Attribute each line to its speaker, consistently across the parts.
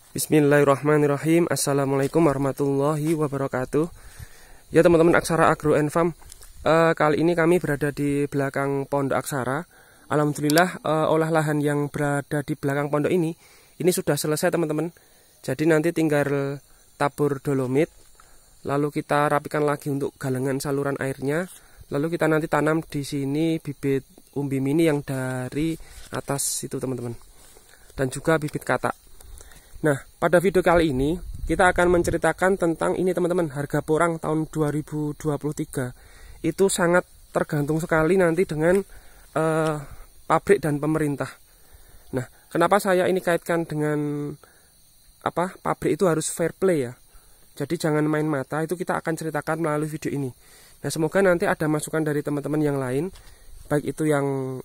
Speaker 1: Bismillahirrahmanirrahim. Assalamualaikum warahmatullahi wabarakatuh. Ya teman-teman Aksara Agro and Farm, kali ini kami berada di belakang pondok Aksara. Alhamdulillah olah lahan yang berada di belakang pondok ini sudah selesai teman-teman. Jadi nanti tinggal tabur dolomit, lalu kita rapikan lagi untuk galangan saluran airnya, lalu kita nanti tanam di sini bibit umbi mini yang dari atas itu teman-teman, dan juga bibit katak. Nah, pada video kali ini kita akan menceritakan tentang ini teman-teman, harga porang tahun 2023 itu sangat tergantung sekali nanti dengan pabrik dan pemerintah. Nah, kenapa saya ini kaitkan dengan pabrik itu harus fair play ya. Jadi jangan main mata, itu kita akan ceritakan melalui video ini. Nah, semoga nanti ada masukan dari teman-teman yang lain, baik itu yang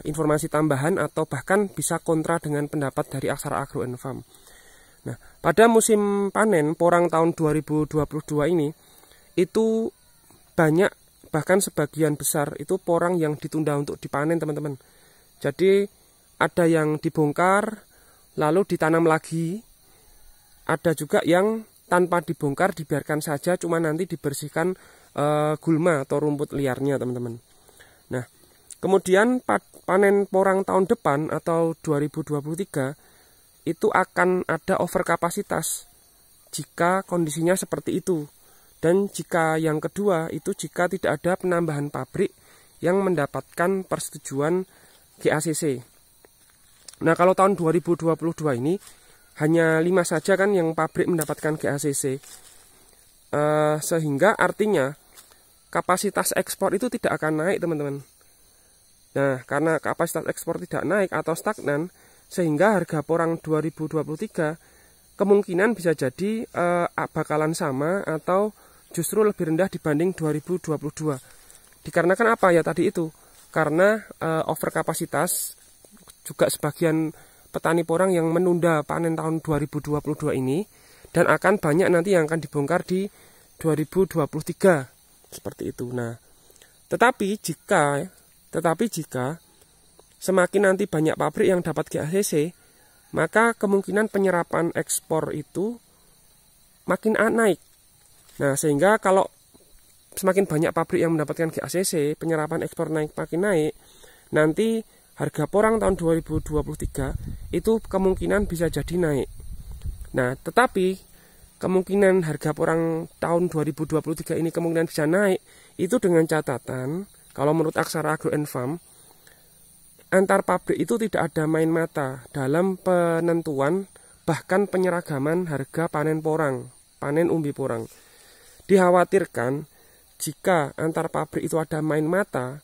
Speaker 1: informasi tambahan atau bahkan bisa kontra dengan pendapat dari Aksara Agro and Farm. Nah, pada musim panen porang tahun 2022 ini itu banyak, bahkan sebagian besar itu porang yang ditunda untuk dipanen teman-teman. Jadi ada yang dibongkar lalu ditanam lagi, ada juga yang tanpa dibongkar dibiarkan saja, cuma nanti dibersihkan gulma atau rumput liarnya teman-teman. Nah, kemudian panen porang tahun depan atau 2023 itu akan ada overkapasitas jika kondisinya seperti itu. Dan jika yang kedua itu jika tidak ada penambahan pabrik yang mendapatkan persetujuan GACC. Nah, kalau tahun 2022 ini hanya 5 saja kan yang pabrik mendapatkan GACC. Sehingga artinya kapasitas ekspor itu tidak akan naik teman-teman. Nah, karena kapasitas ekspor tidak naik atau stagnan, sehingga harga porang 2023 kemungkinan bisa jadi bakalan sama atau justru lebih rendah dibanding 2022. Dikarenakan apa ya tadi itu? Karena overkapasitas, juga sebagian petani porang yang menunda panen tahun 2022 ini, dan akan banyak nanti yang akan dibongkar di 2023 seperti itu. Nah, tetapi jika semakin nanti banyak pabrik yang dapat GACC, maka kemungkinan penyerapan ekspor itu makin naik. Nah, sehingga kalau semakin banyak pabrik yang mendapatkan GACC, penyerapan ekspor makin naik, nanti harga porang tahun 2023 itu kemungkinan bisa jadi naik. Nah, tetapi kemungkinan harga porang tahun 2023 ini kemungkinan bisa naik, itu dengan catatan, kalau menurut Aksara Agro and Farm, antar pabrik itu tidak ada main mata dalam penentuan bahkan penyeragaman harga panen porang, panen umbi porang. Dikhawatirkan jika antar pabrik itu ada main mata,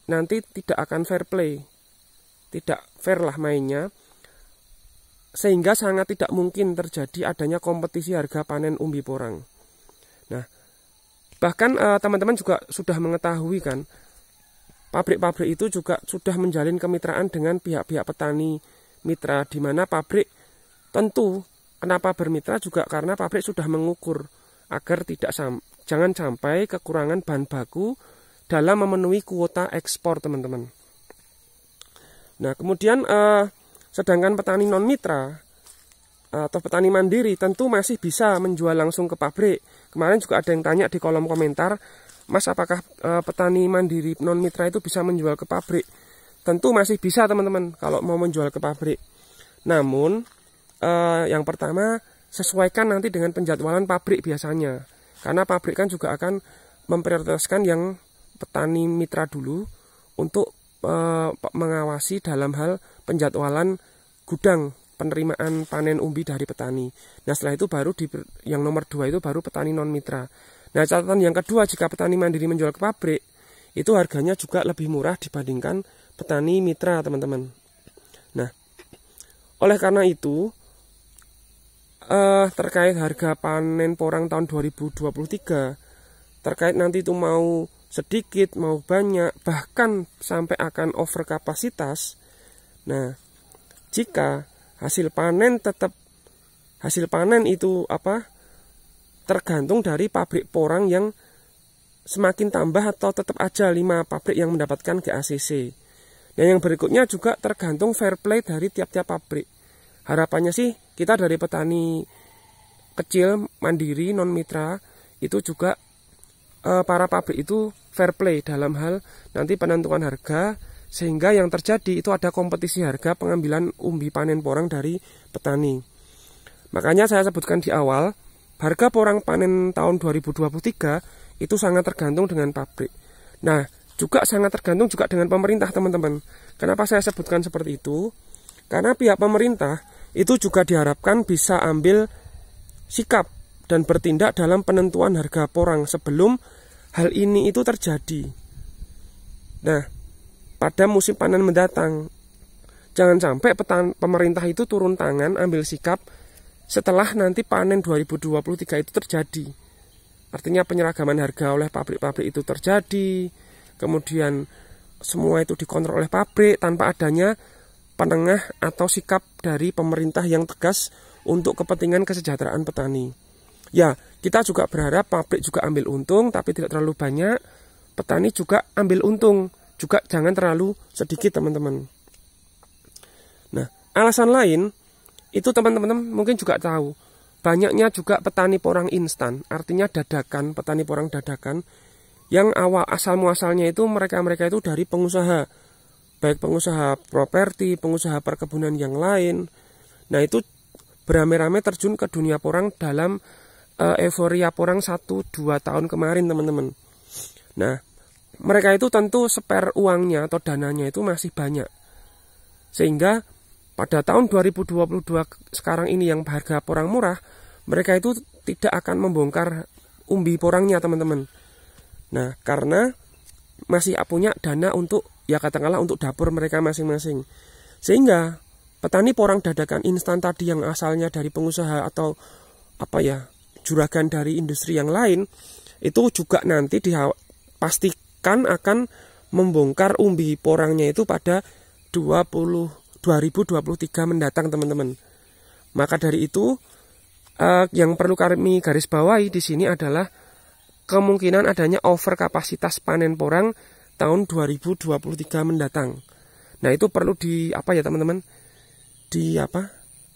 Speaker 1: nanti tidak akan fair play, tidak fair lah mainnya, sehingga sangat tidak mungkin terjadi adanya kompetisi harga panen umbi porang. Nah, bahkan teman-teman juga sudah mengetahui kan, pabrik-pabrik itu juga sudah menjalin kemitraan dengan pihak-pihak petani mitra, di mana pabrik tentu kenapa bermitra juga karena pabrik sudah mengukur agar jangan sampai kekurangan bahan baku dalam memenuhi kuota ekspor teman-teman. Nah, kemudian sedangkan petani non mitra atau petani mandiri tentu masih bisa menjual langsung ke pabrik. Kemarin juga ada yang tanya di kolom komentar, Mas, apakah petani mandiri non mitra itu bisa menjual ke pabrik? Tentu masih bisa teman-teman kalau mau menjual ke pabrik. Namun yang pertama, sesuaikan nanti dengan penjadwalan pabrik biasanya. Karena pabrik kan juga akan memprioritaskan yang petani mitra dulu untuk mengawasi dalam hal penjadwalan gudang penerimaan panen umbi dari petani. Nah, setelah itu baru yang nomor 2 itu baru petani non mitra. Nah, catatan yang kedua, jika petani mandiri menjual ke pabrik, itu harganya juga lebih murah dibandingkan petani mitra, teman-teman. Nah, oleh karena itu, terkait harga panen porang tahun 2023, terkait nanti itu mau sedikit, mau banyak, bahkan sampai akan over kapasitas. Nah, jika hasil panen itu tergantung dari pabrik porang yang semakin tambah atau tetap aja 5 pabrik yang mendapatkan GACC. Dan yang berikutnya juga tergantung fair play dari tiap-tiap pabrik. harapannya sih kita dari petani kecil, mandiri, non mitra itu juga para pabrik itu fair play dalam hal nanti penentuan harga, sehingga yang terjadi itu ada kompetisi harga pengambilan umbi panen porang dari petani. Makanya saya sebutkan di awal, harga porang panen tahun 2023 itu sangat tergantung dengan pabrik. Nah, juga sangat tergantung juga dengan pemerintah, teman-teman. Kenapa saya sebutkan seperti itu? Karena pihak pemerintah itu juga diharapkan bisa ambil sikap dan bertindak dalam penentuan harga porang sebelum hal ini itu terjadi. Nah, pada musim panen mendatang, jangan sampai pemerintah itu turun tangan ambil sikap setelah nanti panen 2023 itu terjadi. Artinya penyeragaman harga oleh pabrik-pabrik itu terjadi, kemudian semua itu dikontrol oleh pabrik tanpa adanya penengah atau sikap dari pemerintah yang tegas untuk kepentingan kesejahteraan petani. Ya, kita juga berharap pabrik juga ambil untung, tapi tidak terlalu banyak. Petani juga ambil untung, juga jangan terlalu sedikit, teman-teman. Nah, alasan lain, itu teman-teman mungkin juga tahu, banyaknya juga petani porang instan, artinya dadakan, petani porang dadakan, yang awal asal-muasalnya itu mereka-mereka itu dari pengusaha, baik pengusaha properti, pengusaha perkebunan yang lain. Nah, itu beramai-ramai terjun ke dunia porang dalam euforia porang 1-2 tahun kemarin, teman-teman. Nah, mereka itu tentu spare uangnya atau dananya itu masih banyak. Sehingga pada tahun 2022 sekarang ini yang harga porang murah, mereka itu tidak akan membongkar umbi porangnya, teman-teman. Nah, karena masih punya dana untuk, ya katakanlah untuk dapur mereka masing-masing. Sehingga petani porang dadakan instan tadi yang asalnya dari pengusaha atau juragan dari industri yang lain, itu juga nanti dipastikan akan membongkar umbi porangnya itu pada 2023 mendatang, teman-teman. Maka dari itu yang perlu kami garis bawahi di sini adalah kemungkinan adanya over kapasitas panen porang tahun 2023 mendatang. Nah, itu perlu teman-teman,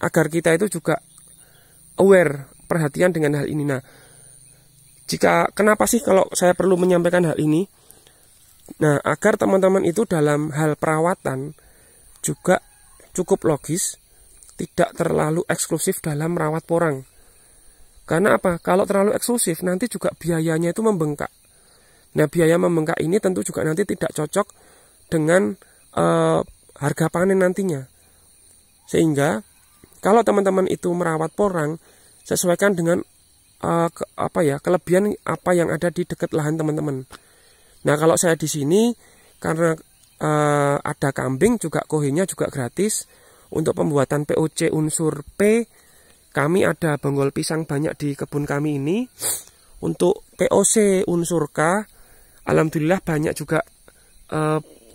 Speaker 1: agar kita itu juga aware, perhatian dengan hal ini. Nah, kenapa sih kalau saya perlu menyampaikan hal ini? Nah, agar teman-teman itu dalam hal perawatan juga cukup logis, tidak terlalu eksklusif dalam merawat porang. Karena apa? Kalau terlalu eksklusif, nanti juga biayanya itu membengkak. Nah, biaya membengkak ini tentu juga nanti tidak cocok dengan harga panen nantinya. Sehingga kalau teman-teman itu merawat porang, sesuaikan dengan kelebihan apa yang ada di dekat lahan teman-teman. Nah, kalau saya di sini karena ada kambing juga, kohenya juga gratis. Untuk pembuatan POC unsur P, kami ada bonggol pisang banyak di kebun kami ini. Untuk POC unsur K, alhamdulillah banyak juga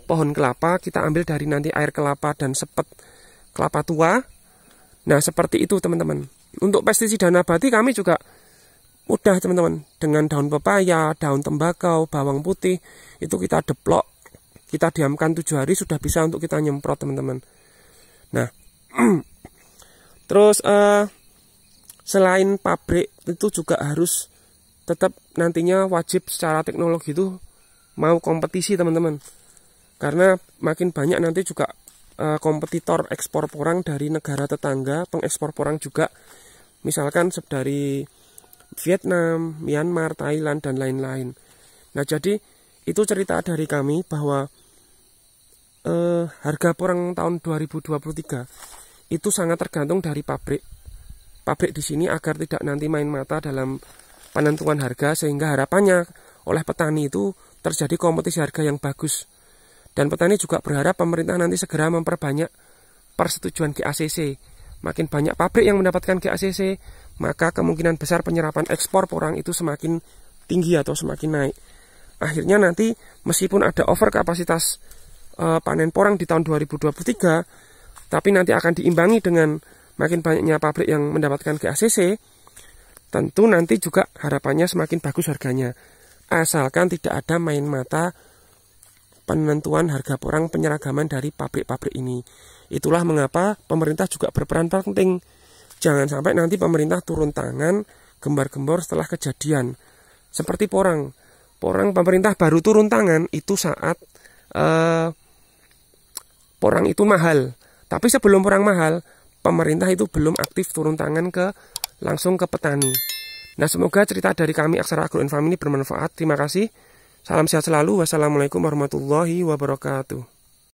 Speaker 1: pohon kelapa. Kita ambil dari nanti air kelapa dan sepet kelapa tua. Nah, seperti itu, teman-teman. Untuk pestisida nabati kami juga mudah, teman-teman. Dengan daun pepaya, daun tembakau, bawang putih, itu kita deplok, kita diamkan 7 hari sudah bisa untuk kita nyemprot, teman-teman. Nah, terus selain pabrik itu juga harus tetap nantinya wajib secara teknologi itu mau kompetisi, teman-teman. Karena makin banyak nanti juga kompetitor ekspor porang dari negara tetangga, pengekspor porang juga. Misalkan dari Vietnam, Myanmar, Thailand, dan lain-lain. Nah, jadi itu cerita dari kami bahwa harga porang tahun 2023 itu sangat tergantung dari pabrik. Pabrik di sini agar tidak nanti main mata dalam penentuan harga, sehingga harapannya oleh petani itu terjadi kompetisi harga yang bagus. Dan petani juga berharap pemerintah nanti segera memperbanyak persetujuan GACC. Makin banyak pabrik yang mendapatkan GACC, maka kemungkinan besar penyerapan ekspor porang itu semakin tinggi atau semakin naik. Akhirnya nanti meskipun ada over kapasitas panen porang di tahun 2023, tapi nanti akan diimbangi dengan makin banyaknya pabrik yang mendapatkan GACC, tentu nanti juga harapannya semakin bagus harganya. Asalkan tidak ada main mata penentuan harga porang penyeragaman dari pabrik-pabrik ini. Itulah mengapa pemerintah juga berperan penting. Jangan sampai nanti pemerintah turun tangan gembar-gembor setelah kejadian. Seperti porang. Porang pemerintah baru turun tangan itu saat porang itu mahal. Tapi sebelum porang mahal, pemerintah itu belum aktif turun tangan langsung ke petani. Nah, semoga cerita dari kami Aksara Agro Infam ini bermanfaat. Terima kasih. Salam sehat selalu. Wassalamualaikum warahmatullahi wabarakatuh.